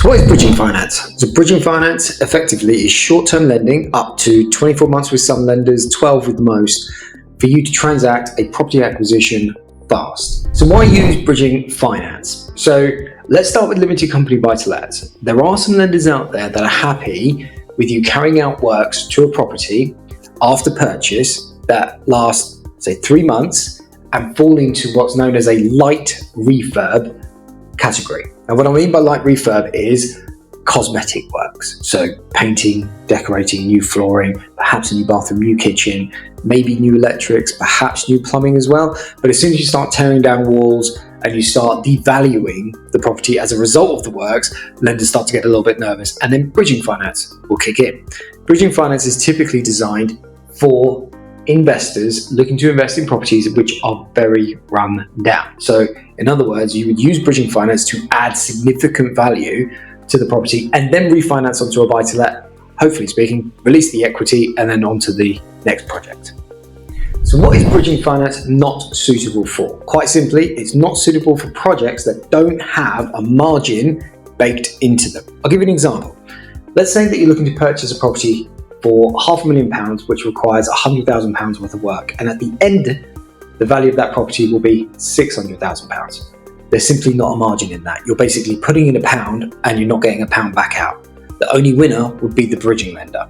So what is bridging finance? So bridging finance effectively is short-term lending up to 24 months with some lenders, 12 with most, for you to transact a property acquisition fast. So why use bridging finance? So let's start with limited company buy-to-lets. There are some lenders out there that are happy with you carrying out works to a property after purchase that last, say, 3 months and fall into what's known as a light refurb category. And what I mean by light refurb is cosmetic works. So painting, decorating, new flooring, perhaps a new bathroom, new kitchen, maybe new electrics, perhaps new plumbing as well. But as soon as you start tearing down walls and you start devaluing the property as a result of the works, lenders start to get a little bit nervous, and then bridging finance will kick in. Bridging finance is typically designed for investors looking to invest in properties which are very run down. So in other words, you would use bridging finance to add significant value to the property and then refinance onto a buy-to-let, hopefully speaking, release the equity and then onto the next project. So what is bridging finance not suitable for? Quite simply, it's not suitable for projects that don't have a margin baked into them. I'll give you an example. Let's say that you're looking to purchase a property for £500,000, which requires £100,000 worth of work. And at the end, the value of that property will be £600,000. There's simply not a margin in that. You're basically putting in £1 and you're not getting £1 back out. The only winner would be the bridging lender.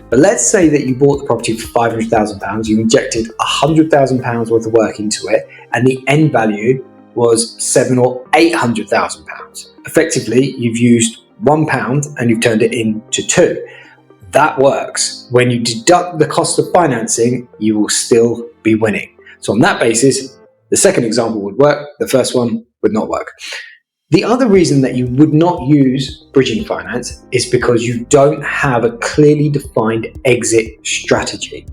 But let's say that you bought the property for £500,000, you injected £100,000 worth of work into it, and the end value was £700,000 or £800,000. Effectively, you've used £1 and you've turned it into £2. That works. When you deduct the cost of financing, you will still be winning. So on that basis, the second example would work, the first one would not work. The other reason that you would not use bridging finance is because you don't have a clearly defined exit strategy.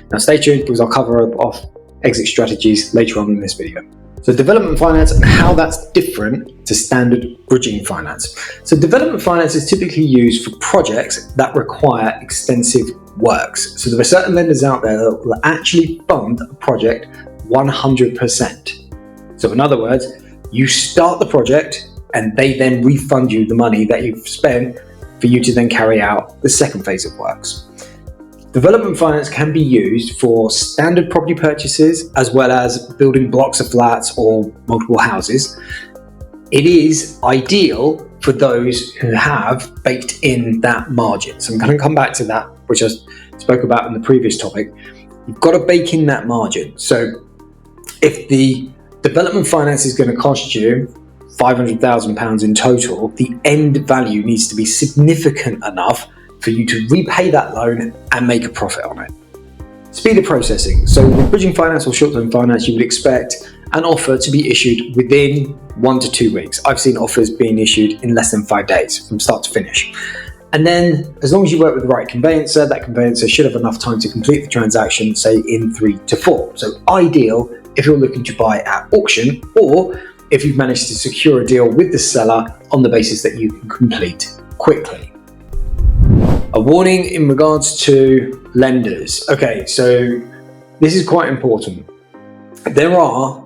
Now stay tuned because I'll cover off exit strategies later on in this video. So development finance and how that's different to standard bridging finance. So development finance is typically used for projects that require extensive works. So there are certain lenders out there that will actually fund a project 100%. So in other words, you start the project and they then refund you the money that you've spent for you to then carry out the second phase of works. Development finance can be used for standard property purchases as well as building blocks of flats or multiple houses. It is ideal for those who have baked in that margin. So I'm going to come back to that, which I spoke about in the previous topic. You've got to bake in that margin. So if the development finance is going to cost you £500,000 in total, the end value needs to be significant enough for you to repay that loan and make a profit on it. Speed of processing. So with bridging finance or short-term finance, you would expect an offer to be issued within 1 to 2 weeks. I've seen offers being issued in less than 5 days from start to finish. And then as long as you work with the right conveyancer, that conveyancer should have enough time to complete the transaction, say in 3 to 4. So ideal if you're looking to buy at auction or if you've managed to secure a deal with the seller on the basis that you can complete quickly. A warning in regards to lenders. Okay, so this is quite important. There are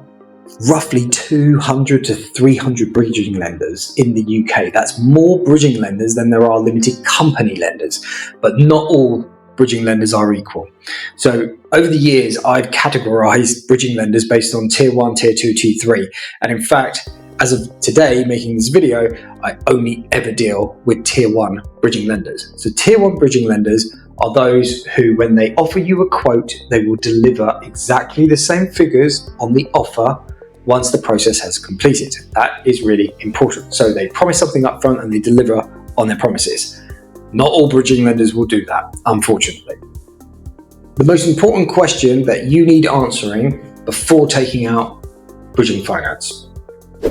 roughly 200 to 300 bridging lenders in the UK. That's more bridging lenders than there are limited company lenders, but not all bridging lenders are equal. So over the years, I've categorized bridging lenders based on tier 1, tier 2, tier 3. And in fact, as of today, making this video, I only ever deal with tier 1 bridging lenders. So tier 1 bridging lenders are those who, when they offer you a quote, they will deliver exactly the same figures on the offer once the process has completed. That is really important. So they promise something up front and they deliver on their promises. Not all bridging lenders will do that, unfortunately. The most important question that you need answering before taking out bridging finance: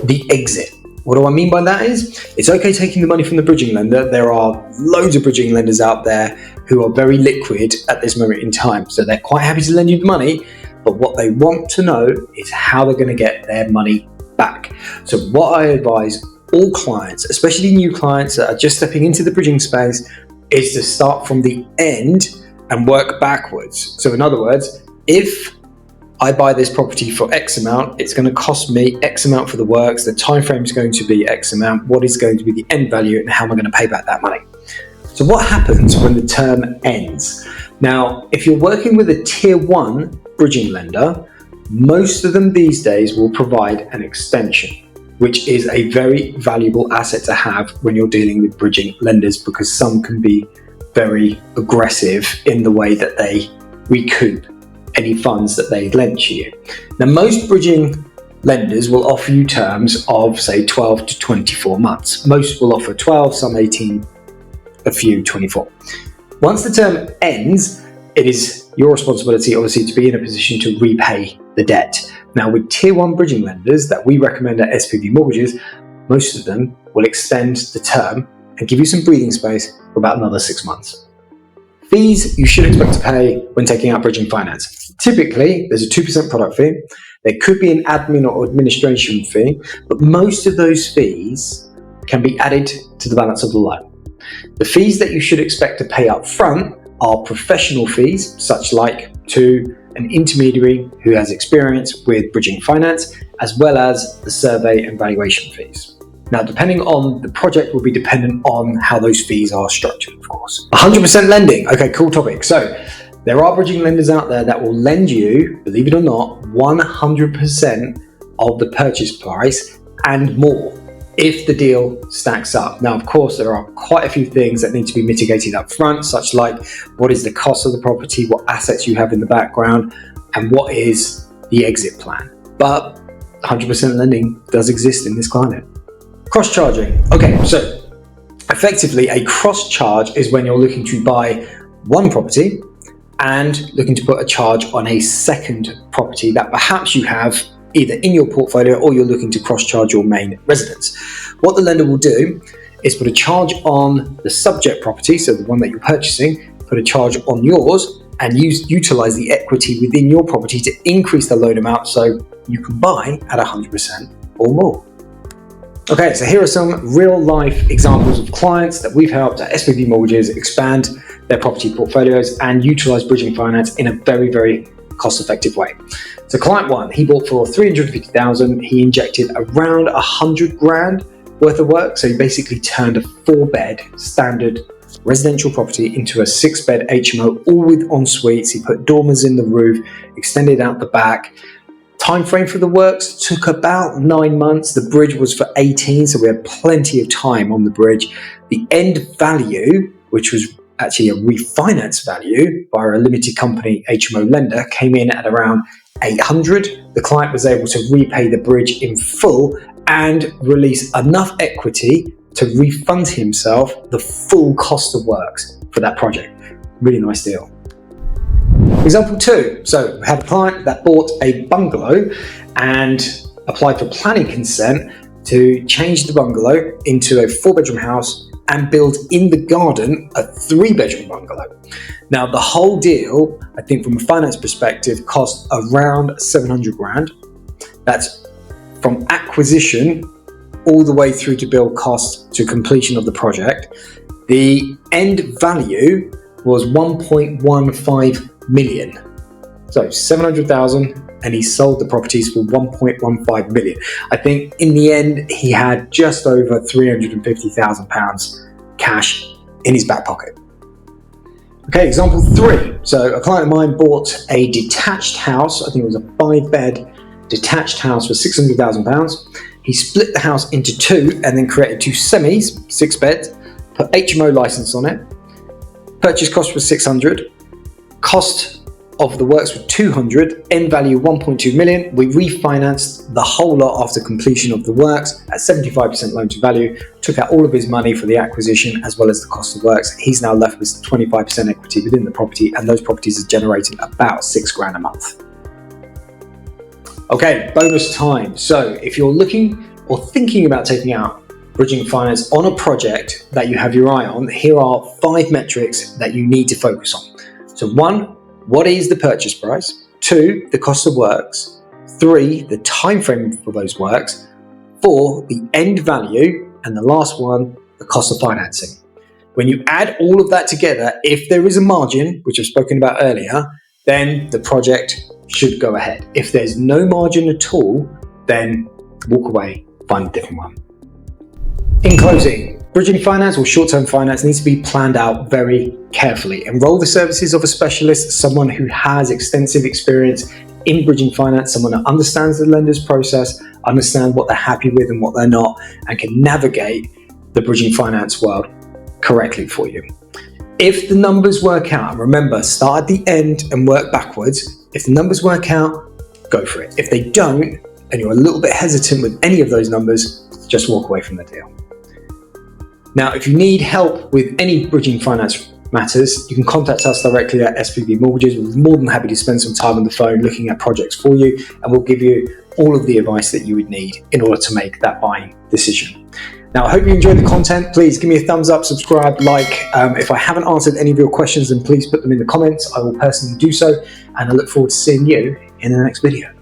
the exit. What do I mean by that is, it's okay taking the money from the bridging lender. There are loads of bridging lenders out there who are very liquid at this moment in time. So they're quite happy to lend you the money, but what they want to know is how they're going to get their money back. So what I advise all clients, especially new clients that are just stepping into the bridging space, is to start from the end and work backwards. So in other words, if I buy this property for X amount, it's going to cost me X amount for the works, the time frame is going to be X amount, what is going to be the end value, and how am I going to pay back that money? So what happens when the term ends? Now, if you're working with a tier 1 bridging lender, most of them these days will provide an extension, which is a very valuable asset to have when you're dealing with bridging lenders, because some can be very aggressive in the way that they recoup any funds that they lent to you. Now, most bridging lenders will offer you terms of, say, 12 to 24 months. Most will offer 12, some 18, a few 24. Once the term ends, it is your responsibility, obviously, to be in a position to repay the debt. Now, with tier 1 bridging lenders that we recommend at SPV Mortgages, most of them will extend the term and give you some breathing space for about another 6 months. Fees you should expect to pay when taking out bridging finance. Typically, there's a 2% product fee. There could be an admin or administration fee, but most of those fees can be added to the balance of the loan. The fees that you should expect to pay up front are professional fees, such like to an intermediary who has experience with bridging finance, as well as the survey and valuation fees. Now, depending on the project will be dependent on how those fees are structured, of course. 100% lending. Okay, cool topic. So there are bridging lenders out there that will lend you, believe it or not, 100% of the purchase price and more if the deal stacks up. Now, of course, there are quite a few things that need to be mitigated up front, such like what is the cost of the property, what assets you have in the background, and what is the exit plan. But 100% lending does exist in this climate. Cross-charging. Okay, so effectively a cross-charge is when you're looking to buy one property and looking to put a charge on a second property that perhaps you have either in your portfolio or you're looking to cross-charge your main residence. What the lender will do is put a charge on the subject property, so the one that you're purchasing, put a charge on yours and utilize the equity within your property to increase the loan amount so you can buy at 100% or more. Okay, so here are some real life examples of clients that we've helped at SPV Mortgages expand their property portfolios and utilize bridging finance in a very, very cost-effective way. So client 1, he bought for 350,000. He injected around 100 grand worth of work. So he basically turned a 4-bed standard residential property into a 6-bed HMO, all with en suites. He put dormers in the roof, extended out the back. Time frame for the works took about 9 months. The bridge was for 18, so we had plenty of time on the bridge. The end value, which was actually a refinance value by a limited company HMO lender, came in at around 800. The client was able to repay the bridge in full and release enough equity to refund himself the full cost of works for that project. Really nice deal. Example 2. So we had a client that bought a bungalow and applied for planning consent to change the bungalow into a 4-bedroom house and build in the garden a 3-bedroom bungalow. Now, the whole deal, I think from a finance perspective, cost around 700 grand. That's from acquisition all the way through to build cost to completion of the project. The end value was 1.15 million. So 700,000, and he sold the properties for 1.15 million. I think in the end, he had just over 350,000 pounds cash in his back pocket. Okay, example 3. So a client of mine bought a detached house. I think it was a 5-bed detached house for 600,000 pounds. He split the house into 2 and then created 2 semis, 6 beds, put HMO license on it. Purchase cost was 600. Cost of the works were 200, end value 1.2 million. We refinanced the whole lot after completion of the works at 75% loan to value, took out all of his money for the acquisition as well as the cost of works. He's now left with 25% equity within the property, and those properties are generating about 6 grand a month. Okay, bonus time. So if you're looking or thinking about taking out bridging finance on a project that you have your eye on, here are 5 metrics that you need to focus on. So 1, what is the purchase price? 2, the cost of works. 3, the time frame for those works. 4, the end value. And the last one, the cost of financing. When you add all of that together, if there is a margin, which I've spoken about earlier, then the project should go ahead. If there's no margin at all, then walk away, find a different one. In closing, bridging finance or short-term finance needs to be planned out very carefully. Enroll the services of a specialist, someone who has extensive experience in bridging finance, someone that understands the lender's process, understands what they're happy with and what they're not, and can navigate the bridging finance world correctly for you. If the numbers work out, and remember, start at the end and work backwards. If the numbers work out, go for it. If they don't, and you're a little bit hesitant with any of those numbers, just walk away from the deal. Now, if you need help with any bridging finance matters, you can contact us directly at SPV Mortgages. We're more than happy to spend some time on the phone looking at projects for you, and we'll give you all of the advice that you would need in order to make that buying decision. Now, I hope you enjoyed the content. Please give me a thumbs up, subscribe, like. If I haven't answered any of your questions, then please put them in the comments. I will personally do so, and I look forward to seeing you in the next video.